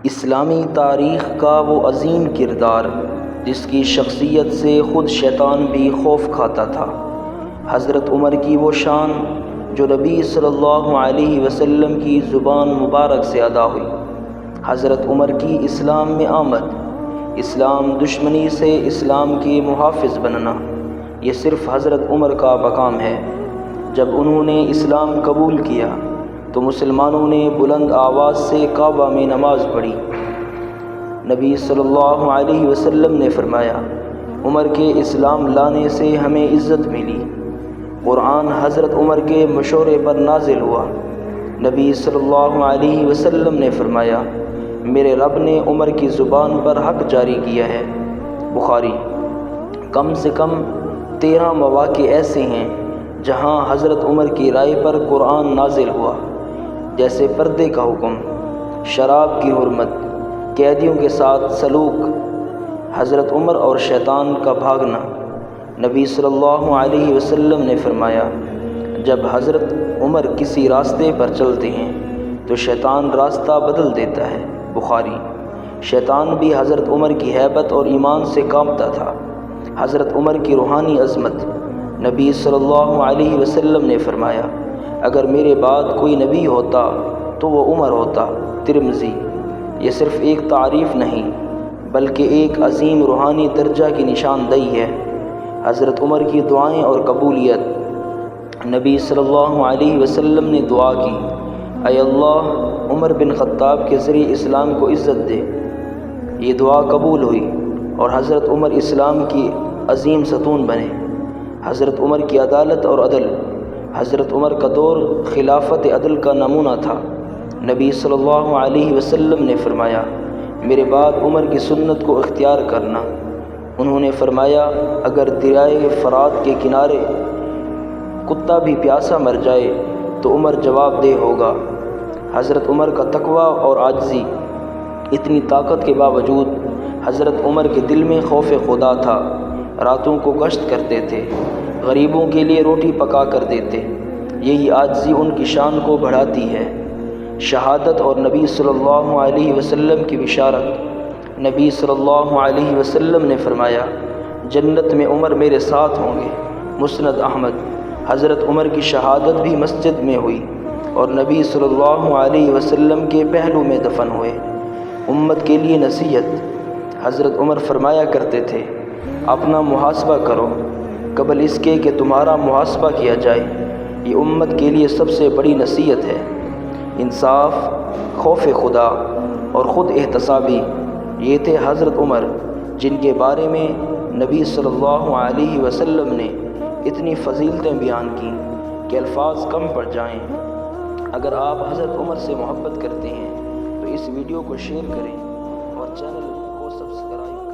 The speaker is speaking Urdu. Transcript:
اسلامی تاریخ کا وہ عظیم کردار جس کی شخصیت سے خود شیطان بھی خوف کھاتا تھا، حضرت عمر کی وہ شان جو نبی صلی اللہ علیہ وسلم کی زبان مبارک سے ادا ہوئی۔ حضرت عمر کی اسلام میں آمد، اسلام دشمنی سے اسلام کے محافظ بننا، یہ صرف حضرت عمر کا مقام ہے۔ جب انہوں نے اسلام قبول کیا تو مسلمانوں نے بلند آواز سے کعبہ میں نماز پڑھی۔ نبی صلی اللہ علیہ وسلم نے فرمایا، عمر کے اسلام لانے سے ہمیں عزت ملی۔ قرآن حضرت عمر کے مشورے پر نازل ہوا۔ نبی صلی اللہ علیہ وسلم نے فرمایا، میرے رب نے عمر کی زبان پر حق جاری کیا ہے۔ بخاری۔ کم سے کم 13 مواقع ایسے ہیں جہاں حضرت عمر کی رائے پر قرآن نازل ہوا، جیسے پردے کا حکم، شراب کی حرمت، قیدیوں کے ساتھ سلوک، حضرت عمر اور شیطان کا بھاگنا۔ نبی صلی اللہ علیہ وسلم نے فرمایا، جب حضرت عمر کسی راستے پر چلتے ہیں تو شیطان راستہ بدل دیتا ہے۔ بخاری۔ شیطان بھی حضرت عمر کی ہیبت اور ایمان سے کانپتا تھا۔ حضرت عمر کی روحانی عظمت۔ نبی صلی اللہ علیہ وسلم نے فرمایا، اگر میرے بعد کوئی نبی ہوتا تو وہ عمر ہوتا۔ ترمذی۔ یہ صرف ایک تعریف نہیں بلکہ ایک عظیم روحانی درجہ کی نشاندہی ہے۔ حضرت عمر کی دعائیں اور قبولیت۔ نبی صلی اللہ علیہ وسلم نے دعا کی، اے اللہ عمر بن خطاب کے ذریعے اسلام کو عزت دے۔ یہ دعا قبول ہوئی اور حضرت عمر اسلام کی عظیم ستون بنے۔ حضرت عمر کی عدالت اور عدل۔ حضرت عمر کا دور خلافت عدل کا نمونہ تھا۔ نبی صلی اللہ علیہ وسلم نے فرمایا، میرے بعد عمر کی سنت کو اختیار کرنا۔ انہوں نے فرمایا، اگر دریائے فرات کے کنارے کتا بھی پیاسا مر جائے تو عمر جواب دہ ہوگا۔ حضرت عمر کا تقویٰ اور عاجزی۔ اتنی طاقت کے باوجود حضرت عمر کے دل میں خوف خدا تھا۔ راتوں کو گشت کرتے تھے، غریبوں کے لیے روٹی پکا کر دیتے۔ یہی عاجزی ان کی شان کو بڑھاتی ہے۔ شہادت اور نبی صلی اللہ علیہ وسلم کی بشارت۔ نبی صلی اللہ علیہ وسلم نے فرمایا، جنت میں عمر میرے ساتھ ہوں گے۔ مسند احمد۔ حضرت عمر کی شہادت بھی مسجد میں ہوئی اور نبی صلی اللہ علیہ وسلم کے پہلو میں دفن ہوئے۔ امت کے لیے نصیحت۔ حضرت عمر فرمایا کرتے تھے، اپنا محاسبہ کرو قبل اس کے کہ تمہارا محاسبہ کیا جائے۔ یہ امت کے لیے سب سے بڑی نصیحت ہے۔ انصاف، خوف خدا اور خود احتسابی، یہ تھے حضرت عمر جن کے بارے میں نبی صلی اللہ علیہ وسلم نے اتنی فضیلتیں بیان کیں کہ الفاظ کم پڑ جائیں۔ اگر آپ حضرت عمر سے محبت کرتے ہیں تو اس ویڈیو کو شیئر کریں اور چینل کو سبسکرائب کریں۔